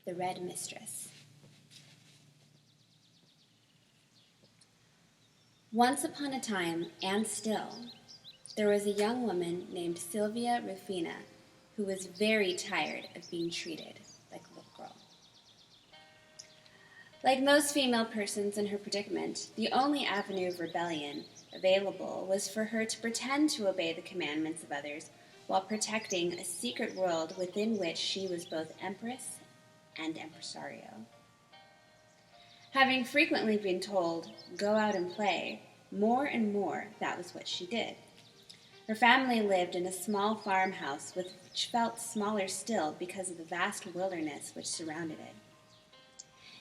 The Red Mistress. Once upon a time, and still, there was a young woman named Sylvia Rufina who was very tired of being treated like a little girl. Like most female persons in her predicament, the only avenue of rebellion available was for her to pretend to obey the commandments of others while protecting a secret world within which she was both empress and impresario. Having frequently been told, "Go out and play," more and more that was what she did. Her family lived in a small farmhouse which felt smaller still because of the vast wilderness which surrounded it.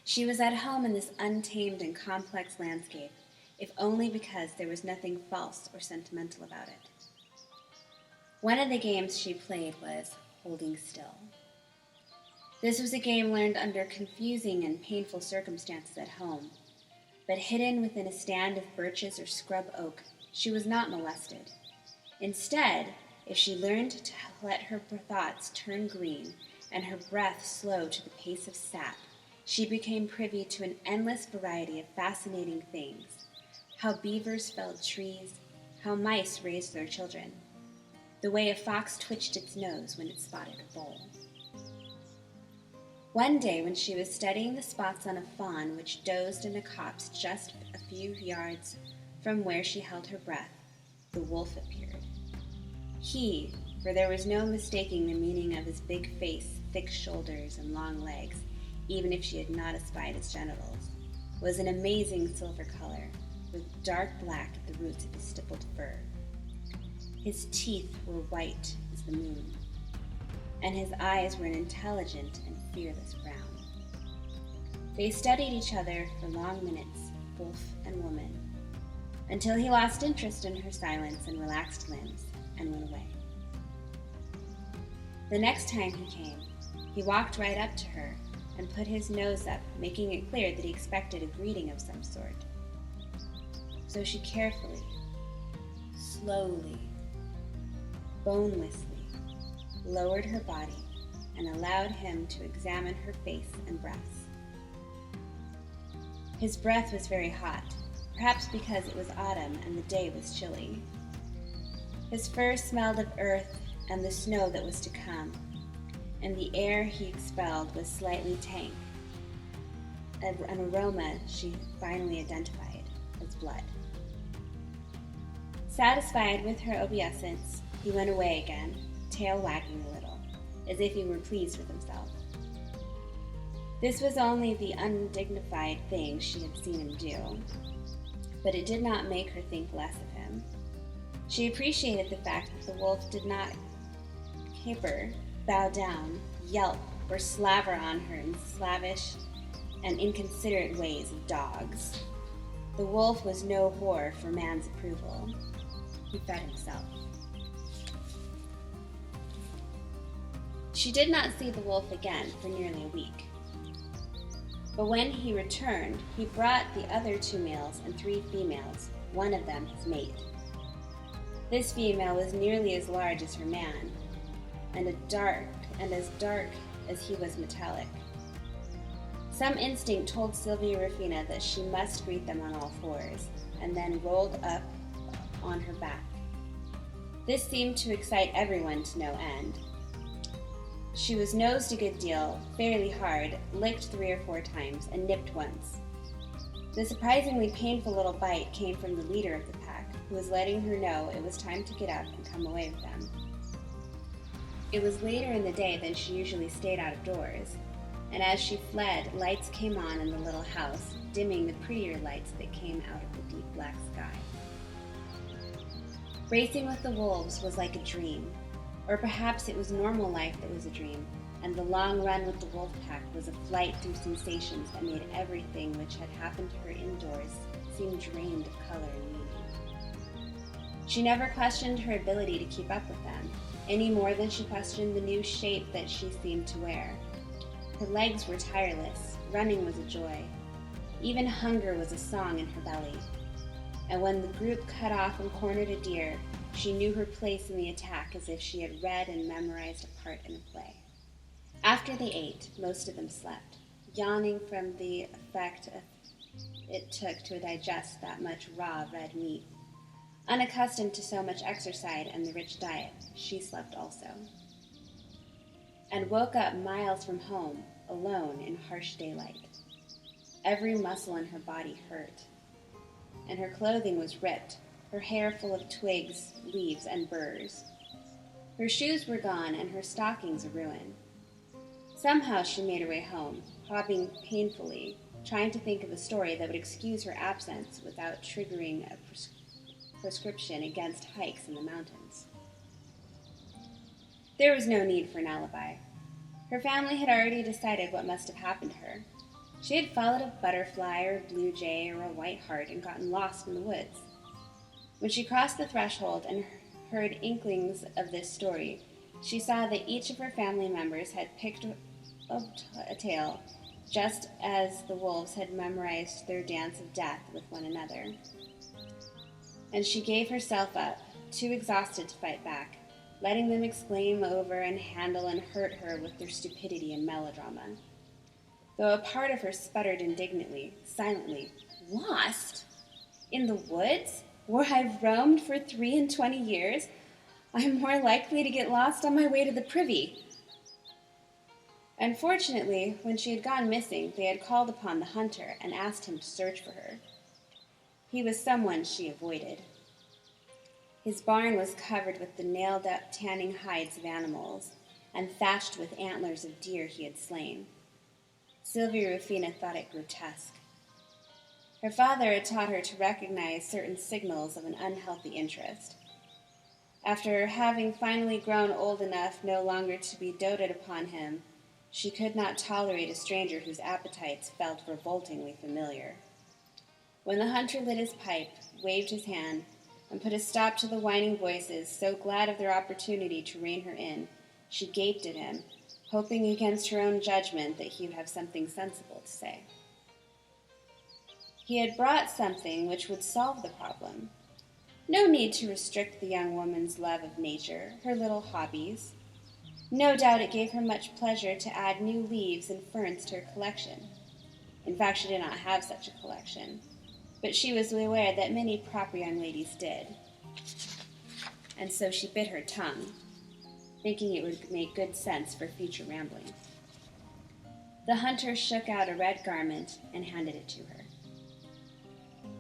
She was at home in this untamed and complex landscape, if only because there was nothing false or sentimental about it. One of the games she played was holding still. This was a game learned under confusing and painful circumstances at home, but hidden within a stand of birches or scrub oak, she was not molested. Instead, if she learned to let her thoughts turn green and her breath slow to the pace of sap, she became privy to an endless variety of fascinating things: how beavers felled trees, how mice raised their children, the way a fox twitched its nose when it spotted a bull. One day, when she was studying the spots on a fawn which dozed in a copse just a few yards from where she held her breath, the wolf appeared. He, for there was no mistaking the meaning of his big face, thick shoulders, and long legs, even if she had not espied his genitals, was an amazing silver color, with dark black at the roots of his stippled fur. His teeth were white as the moon, and his eyes were an intelligent and fearless brown. They studied each other for long minutes, wolf and woman, until he lost interest in her silence and relaxed limbs and went away. The next time he came, he walked right up to her and put his nose up, making it clear that he expected a greeting of some sort. So she carefully, slowly, bonelessly lowered her body and allowed him to examine her face and breasts. His breath was very hot, perhaps because it was autumn and the day was chilly. His fur smelled of earth and the snow that was to come, and the air he expelled was slightly tank, an aroma she finally identified as blood. Satisfied with her obeisance, he went away again, tail wagging a little, as if he were pleased with himself. This was only the undignified thing she had seen him do, but it did not make her think less of him. She appreciated the fact that the wolf did not caper, bow down, yelp, or slaver on her in slavish and inconsiderate ways of dogs. The wolf was no whore for man's approval. He fed himself. She did not see the wolf again for nearly a week. But when he returned, he brought the other 2 males and 3 females, one of them his mate. This female was nearly as large as her man, and as dark as he was metallic. Some instinct told Sylvia Rufina that she must greet them on all fours, and then rolled up on her back. This seemed to excite everyone to no end. She was nosed a good deal, fairly hard, licked 3 or 4 times, and nipped once. The surprisingly painful little bite came from the leader of the pack, who was letting her know it was time to get up and come away with them. It was later in the day than she usually stayed out of doors, and as she fled, lights came on in the little house, dimming the prettier lights that came out of the deep black sky. Racing with the wolves was like a dream. Or perhaps it was normal life that was a dream, and the long run with the wolf pack was a flight through sensations that made everything which had happened to her indoors seem drained of color and meaning. She never questioned her ability to keep up with them, any more than she questioned the new shape that she seemed to wear. Her legs were tireless, running was a joy. Even hunger was a song in her belly. And when the group cut off and cornered a deer, she knew her place in the attack as if she had read and memorized a part in a play. After they ate, most of them slept, yawning from the effect it took to digest that much raw red meat. Unaccustomed to so much exercise and the rich diet, she slept also, and woke up miles from home, alone in harsh daylight. Every muscle in her body hurt, and her clothing was ripped, her hair full of twigs, leaves, and burrs. Her shoes were gone, and her stockings a ruin. Somehow she made her way home, hobbling painfully, trying to think of a story that would excuse her absence without triggering a prescription against hikes in the mountains. There was no need for an alibi. Her family had already decided what must have happened to her. She had followed a butterfly or a blue jay or a white hart and gotten lost in the woods. When she crossed the threshold and heard inklings of this story, she saw that each of her family members had picked a tale, just as the wolves had memorized their dance of death with one another. And she gave herself up, too exhausted to fight back, letting them exclaim over and handle and hurt her with their stupidity and melodrama. Though a part of her sputtered indignantly, silently, "Lost? In the woods, where I've roamed for 23 years? I'm more likely to get lost on my way to the privy." Unfortunately, when she had gone missing, they had called upon the hunter and asked him to search for her. He was someone she avoided. His barn was covered with the nailed-up tanning hides of animals and thatched with antlers of deer he had slain. Sylvia Rufina thought it grotesque. Her father had taught her to recognize certain signals of an unhealthy interest. After having finally grown old enough no longer to be doted upon him, she could not tolerate a stranger whose appetites felt revoltingly familiar. When the hunter lit his pipe, waved his hand, and put a stop to the whining voices, so glad of their opportunity to rein her in, she gaped at him, hoping against her own judgment that he would have something sensible to say. He had brought something which would solve the problem. No need to restrict the young woman's love of nature, her little hobbies. No doubt it gave her much pleasure to add new leaves and ferns to her collection. In fact, she did not have such a collection, but she was aware that many proper young ladies did, and so she bit her tongue, thinking it would make good sense for future rambling. The hunter shook out a red garment and handed it to her.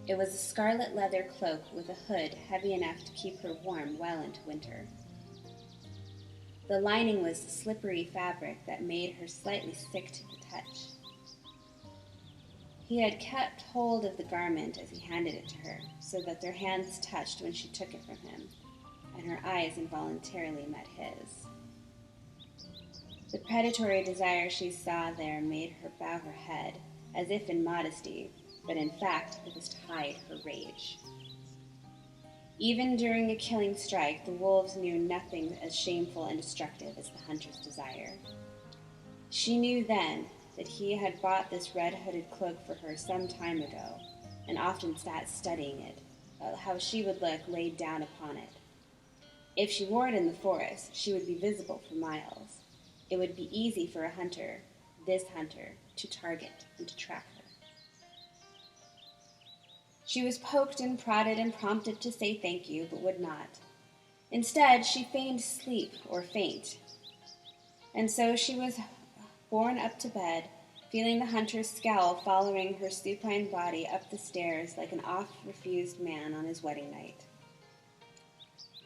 It was a scarlet leather cloak with a hood heavy enough to keep her warm well into winter. The lining was slippery fabric that made her slightly sick to the touch. He had kept hold of the garment as he handed it to her, so that their hands touched when she took it from him, and her eyes involuntarily met his. The predatory desire she saw there made her bow her head, as if in modesty, but in fact it was to hide her rage. Even during a killing strike, the wolves knew nothing as shameful and destructive as the hunter's desire. She knew then that he had bought this red-hooded cloak for her some time ago, and often sat studying it, how she would look laid down upon it. If she wore it in the forest, she would be visible for miles. It would be easy for a hunter, this hunter, to target and to track her. She was poked and prodded and prompted to say thank you, but would not. Instead, she feigned sleep or faint, and so she was borne up to bed, feeling the hunter's scowl following her supine body up the stairs like an oft-refused man on his wedding night.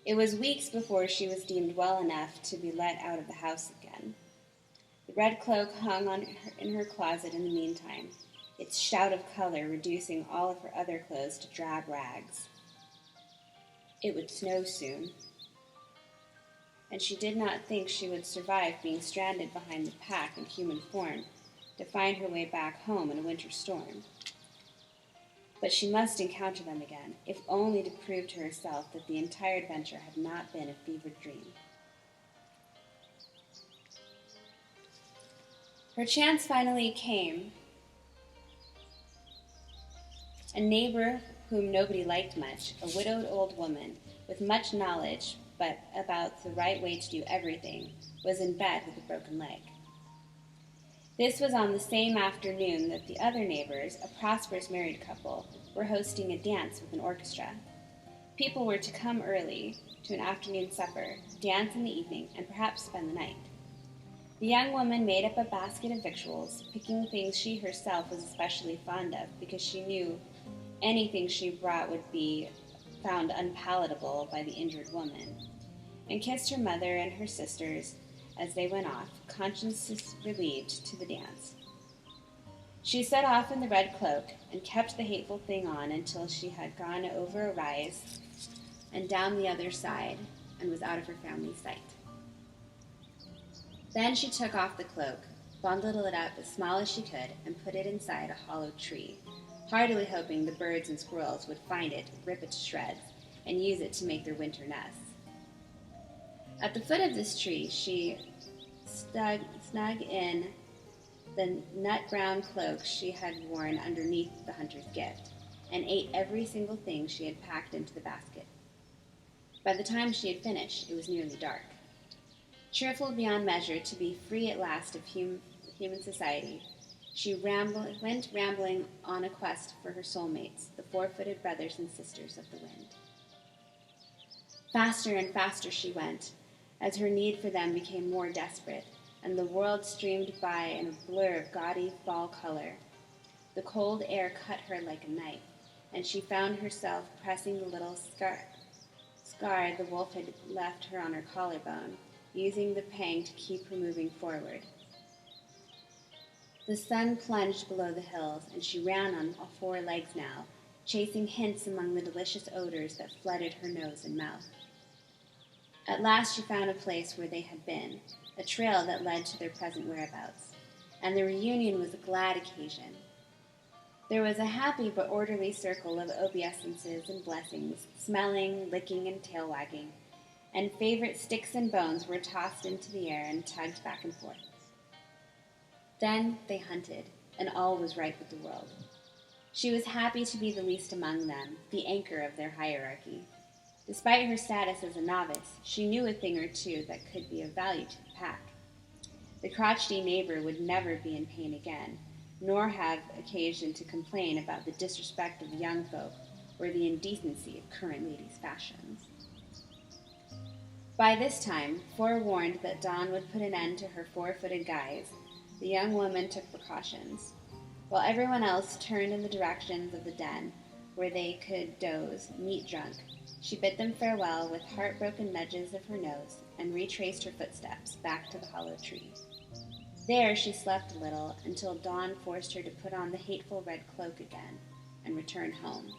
It was weeks before she was deemed well enough to be let out of the house again. The red cloak hung in her closet in the meantime, its shout of color reducing all of her other clothes to drab rags. It would snow soon, and she did not think she would survive being stranded behind the pack in human form to find her way back home in a winter storm. But she must encounter them again, if only to prove to herself that the entire adventure had not been a fevered dream. Her chance finally came. A neighbor whom nobody liked much, a widowed old woman with much knowledge but about the right way to do everything, was in bed with a broken leg. This was on the same afternoon that the other neighbors, a prosperous married couple, were hosting a dance with an orchestra. People were to come early to an afternoon supper, dance in the evening, and perhaps spend the night. The young woman made up a basket of victuals, picking things she herself was especially fond of because she knew anything she brought would be found unpalatable by the injured woman, and kissed her mother and her sisters as they went off, conscience relieved, to the dance. She set off in the red cloak and kept the hateful thing on until she had gone over a rise and down the other side and was out of her family's sight. Then she took off the cloak, bundled it up as small as she could, and put it inside a hollow tree, heartily hoping the birds and squirrels would find it, rip it to shreds, and use it to make their winter nests. At the foot of this tree, she snug in the nut-brown cloak she had worn underneath the hunter's gift, and ate every single thing she had packed into the basket. By the time she had finished, it was nearly dark. Cheerful beyond measure to be free at last of human society, she went rambling on a quest for her soulmates, the four-footed brothers and sisters of the wind. Faster and faster she went, as her need for them became more desperate, and the world streamed by in a blur of gaudy fall color. The cold air cut her like a knife, and she found herself pressing the little scar the wolf had left her on her collarbone, using the pang to keep her moving forward. The sun plunged below the hills, and she ran on all four legs now, chasing hints among the delicious odors that flooded her nose and mouth. At last she found a place where they had been, a trail that led to their present whereabouts, and the reunion was a glad occasion. There was a happy but orderly circle of obeisances and blessings, smelling, licking, and tail-wagging, and favorite sticks and bones were tossed into the air and tugged back and forth. Then they hunted, and all was right with the world. She was happy to be the least among them, the anchor of their hierarchy. Despite her status as a novice, she knew a thing or two that could be of value to the pack. The crotchety neighbor would never be in pain again, nor have occasion to complain about the disrespect of young folk or the indecency of current ladies' fashions. By this time, forewarned that dawn would put an end to her four-footed guise, the young woman took precautions. While everyone else turned in the directions of the den, where they could doze, meat drunk, she bid them farewell with heartbroken nudges of her nose and retraced her footsteps back to the hollow tree. There she slept a little until dawn forced her to put on the hateful red cloak again and return home.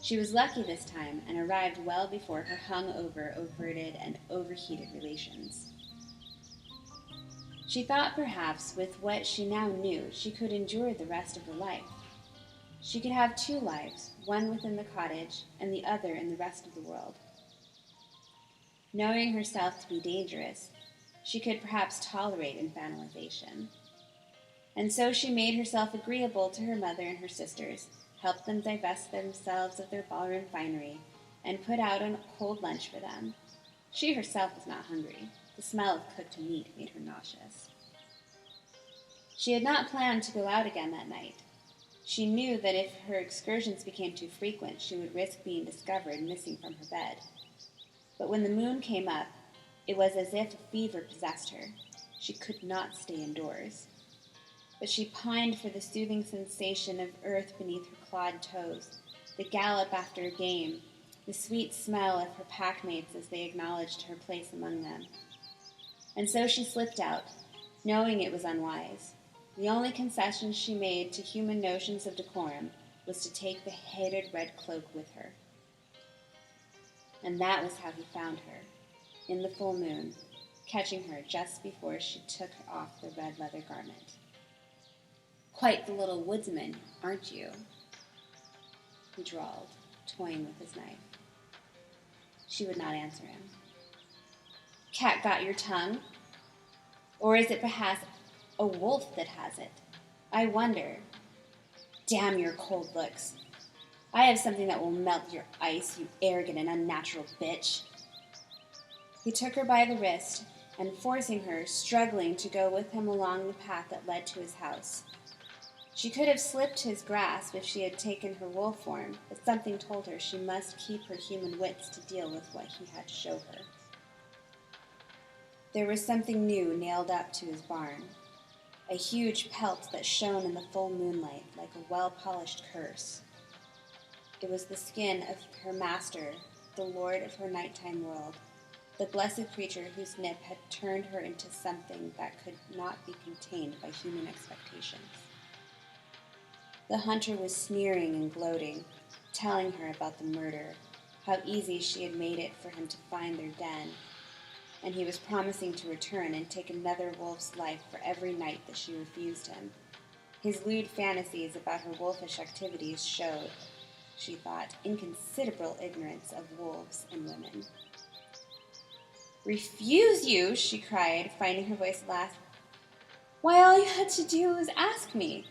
She was lucky this time and arrived well before her hung-over, averted, and overheated relations. She thought perhaps with what she now knew she could endure the rest of her life. She could have two lives, one within the cottage and the other in the rest of the world. Knowing herself to be dangerous, she could perhaps tolerate infantilization. And so she made herself agreeable to her mother and her sisters, helped them divest themselves of their ballroom finery, and put out a cold lunch for them. She herself was not hungry. The smell of cooked meat made her nauseous. She had not planned to go out again that night. She knew that if her excursions became too frequent, she would risk being discovered missing from her bed. But when the moon came up, it was as if a fever possessed her. She could not stay indoors. But she pined for the soothing sensation of earth beneath her clawed toes, the gallop after a game, the sweet smell of her packmates as they acknowledged her place among them. And so she slipped out, knowing it was unwise. The only concession she made to human notions of decorum was to take the hated red cloak with her. And that was how he found her, in the full moon, catching her just before she took off the red leather garment. "Quite the little woodsman, aren't you?" he drawled, toying with his knife. She would not answer him. "Cat got your tongue? Or is it perhaps a wolf that has it? I wonder. Damn your cold looks. I have something that will melt your ice, you arrogant and unnatural bitch." He took her by the wrist, and forcing her, struggling, to go with him along the path that led to his house. She could have slipped his grasp if she had taken her wolf form, but something told her she must keep her human wits to deal with what he had to show her. There was something new nailed up to his barn, a huge pelt that shone in the full moonlight like a well-polished curse. It was the skin of her master, the lord of her nighttime world, the blessed creature whose nip had turned her into something that could not be contained by human expectations. The hunter was sneering and gloating, telling her about the murder, how easy she had made it for him to find their den, and he was promising to return and take another wolf's life for every night that she refused him. His lewd fantasies about her wolfish activities showed, she thought, inconsiderable ignorance of wolves and women. "Refuse you?" she cried, finding her voice at last. "Why, all you had to do was ask me.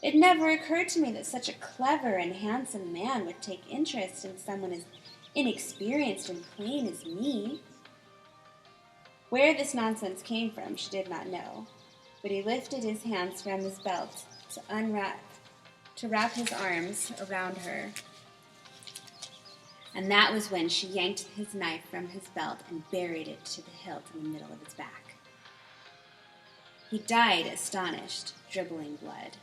It never occurred to me that such a clever and handsome man would take interest in someone as inexperienced and plain as me." Where this nonsense came from, she did not know, but he lifted his hands from his belt to wrap his arms around her, and that was when she yanked his knife from his belt and buried it to the hilt in the middle of his back. He died astonished, dribbling blood.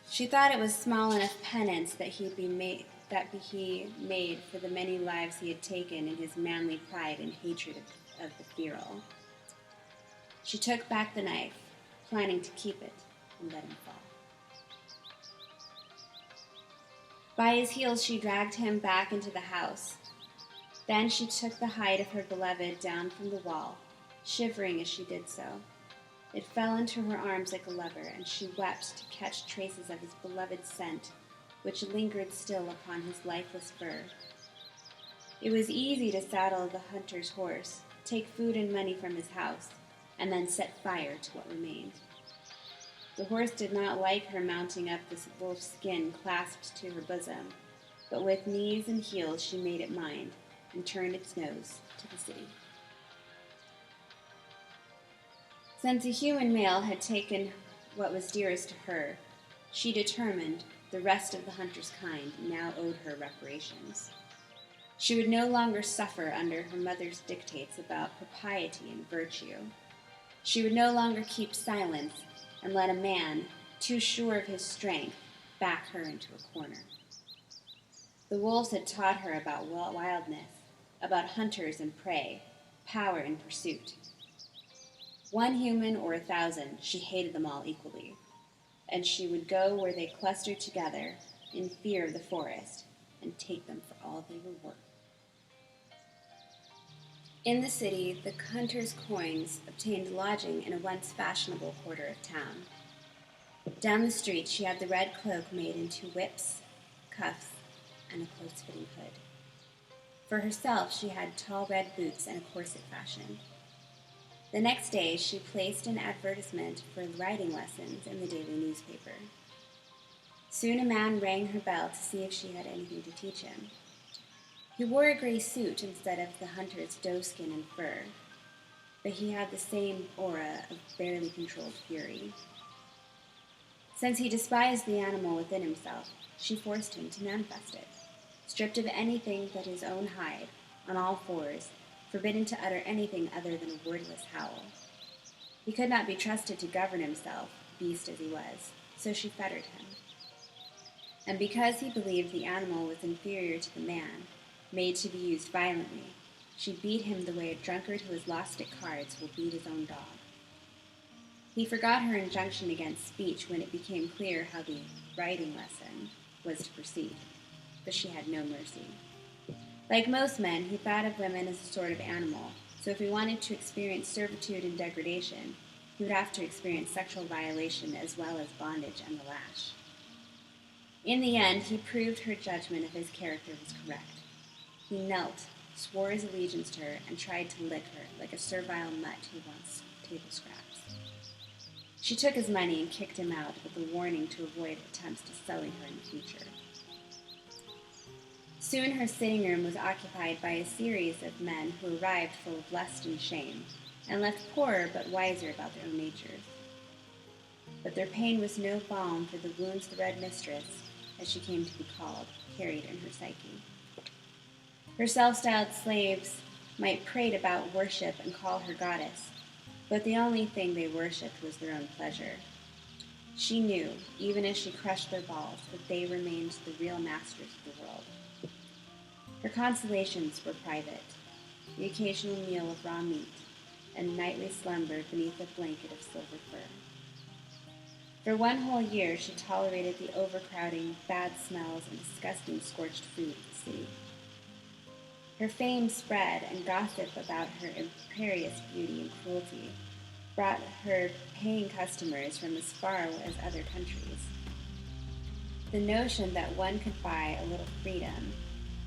She thought it was small enough penance that he made for the many lives he had taken in his manly pride and hatred of the feral. She took back the knife, planning to keep it and let him fall. By his heels she dragged him back into the house. Then she took the hide of her beloved down from the wall, shivering as she did so. It fell into her arms like a lover, and she wept to catch traces of his beloved scent, which lingered still upon his lifeless fur. It was easy to saddle the hunter's horse, take food and money from his house, and then set fire to what remained. The horse did not like her mounting up this wolf's skin clasped to her bosom, but with knees and heels she made it mind, and turned its nose to the city. Since a human male had taken what was dearest to her, she determined the rest of the hunter's kind now owed her reparations. She would no longer suffer under her mother's dictates about propriety and virtue. She would no longer keep silence and let a man, too sure of his strength, back her into a corner. The wolves had taught her about wildness, about hunters and prey, power and pursuit. One human or 1,000, she hated them all equally, and she would go where they clustered together in fear of the forest and take them for all they were worth. In the city, the hunter's coins obtained lodging in a once fashionable quarter of town. Down the street, she had the red cloak made into whips, cuffs, and a close-fitting hood. For herself, she had tall red boots and a corset fashioned. The next day, she placed an advertisement for riding lessons in the daily newspaper. Soon a man rang her bell to see if she had anything to teach him. He wore a gray suit instead of the hunter's doeskin and fur, but he had the same aura of barely controlled fury. Since he despised the animal within himself, she forced him to manifest it. Stripped of anything but his own hide, on all fours, forbidden to utter anything other than a wordless howl. He could not be trusted to govern himself, beast as he was, so she fettered him. And because he believed the animal was inferior to the man, made to be used violently, she beat him the way a drunkard who has lost at cards will beat his own dog. He forgot her injunction against speech when it became clear how the riding lesson was to proceed, but she had no mercy. Like most men, he thought of women as a sort of animal, so if he wanted to experience servitude and degradation, he would have to experience sexual violation as well as bondage and the lash. In the end, he proved her judgment of his character was correct. He knelt, swore his allegiance to her, and tried to lick her like a servile mutt who wants table scraps. She took his money and kicked him out with a warning to avoid attempts to sully her in the future. Soon her sitting room was occupied by a series of men who arrived full of lust and shame, and left poorer but wiser about their own natures. But their pain was no balm for the wounds the Red Mistress, as she came to be called, carried in her psyche. Her self-styled slaves might prate about worship and call her goddess, but the only thing they worshipped was their own pleasure. She knew, even as she crushed their balls, that they remained the real masters of the world. Her consolations were private, the occasional meal of raw meat, and nightly slumber beneath a blanket of silver fur. For 1 whole year she tolerated the overcrowding, bad smells, and disgusting scorched food of the city. Her fame spread, and gossip about her imperious beauty and cruelty brought her paying customers from as far as other countries. The notion that one could buy a little freedom,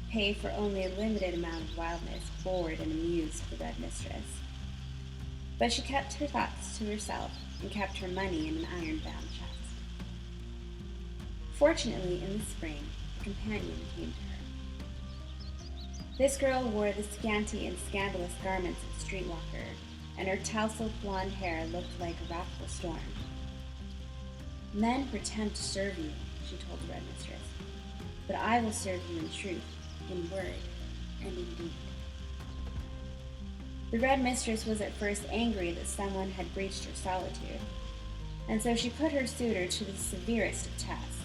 pay for only a limited amount of wildness, bored and amused the Red Mistress. But she kept her thoughts to herself and kept her money in an iron-bound chest. Fortunately, in the spring, a companion came to her. This girl wore the scanty and scandalous garments of a streetwalker, and her tousled blonde hair looked like a wrathful storm. "Men pretend to serve you," she told the Red Mistress, "but I will serve you in truth, in word, and in deed." The Red Mistress was at first angry that someone had breached her solitude, and so she put her suitor to the severest of tests.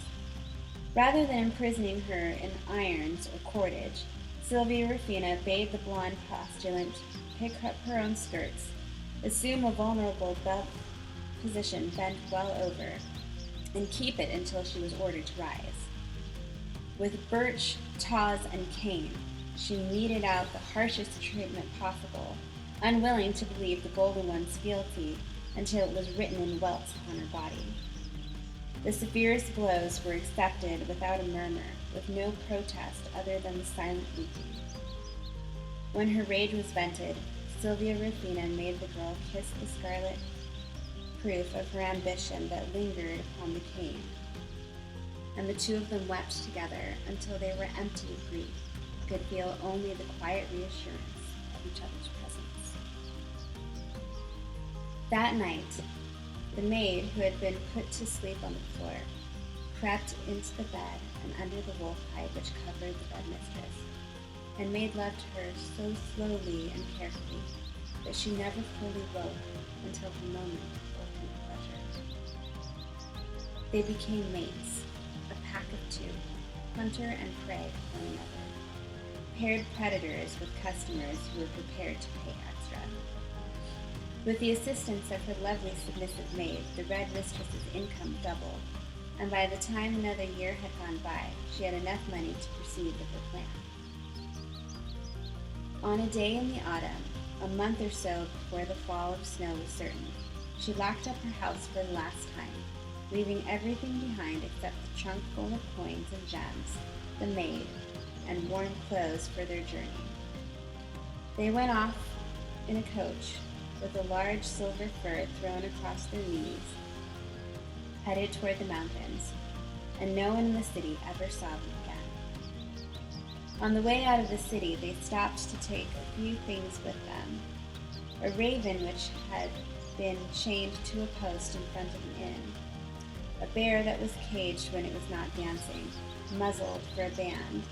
Rather than imprisoning her in irons or cordage, Sylvia Rufina bade the blonde postulant pick up her own skirts, assume a vulnerable position bent well over, and keep it until she was ordered to rise. With birch, taws, and cane, she meted out the harshest treatment possible, unwilling to believe the Golden One's fealty until it was written in welts upon her body. The severest blows were accepted without a murmur, with no protest other than the silent weeping. When her rage was vented, Sylvia Rufina made the girl kiss the scarlet proof of her ambition that lingered upon the cane, and the two of them wept together until they were empty of grief, could feel only the quiet reassurance of each other's presence. That night, the maid, who had been put to sleep on the floor, crept into the bed and under the wolf hide which covered the Red Mistress, and made love to her so slowly and carefully that she never fully woke until the moment of ultimate pleasure. They became mates, a pack of two, hunter and prey for one another, paired predators with customers who were prepared to pay extra. With the assistance of her lovely submissive maid, the Red Mistress's income doubled, and by the time another year had gone by, she had enough money to proceed with her plan. On a day in the autumn, a month or so before the fall of snow was certain, she locked up her house for the last time, leaving everything behind except the trunk full of coins and gems, the maid, and warm clothes for their journey. They went off in a coach, with a large silver fur thrown across their knees, headed toward the mountains, and no one in the city ever saw them again. On the way out of the city, they stopped to take a few things with them: a raven which had been chained to a post in front of an inn, a bear that was caged when it was not dancing, muzzled for a band,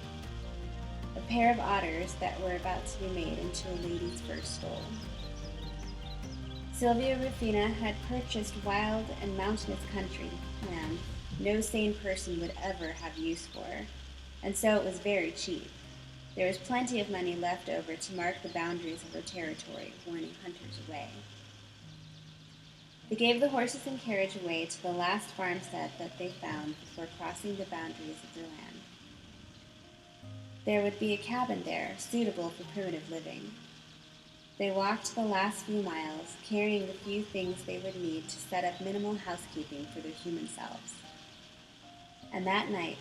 a pair of otters that were about to be made into a lady's fur stole. Sylvia Rufina had purchased wild and mountainous country land no sane person would ever have use for, and so it was very cheap. There was plenty of money left over to mark the boundaries of her territory, warning hunters away. They gave the horses and carriage away to the last farmstead that they found before crossing the boundaries of their land. There would be a cabin there, suitable for primitive living. They walked the last few miles, carrying the few things they would need to set up minimal housekeeping for their human selves. And that night,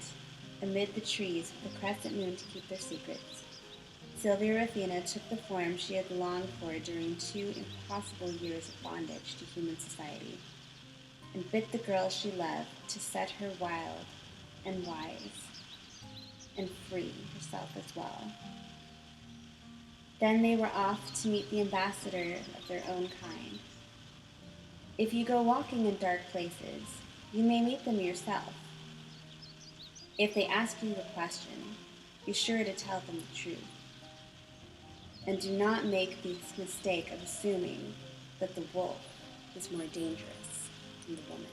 amid the trees with a crescent moon to keep their secrets, Sylvia Rufina took the form she had longed for during 2 impossible years of bondage to human society, and bit the girl she loved to set her wild and wise, and free herself as well. Then they were off to meet the ambassador of their own kind. If you go walking in dark places, you may meet them yourself. If they ask you a question, be sure to tell them the truth. And do not make the mistake of assuming that the wolf is more dangerous than the woman.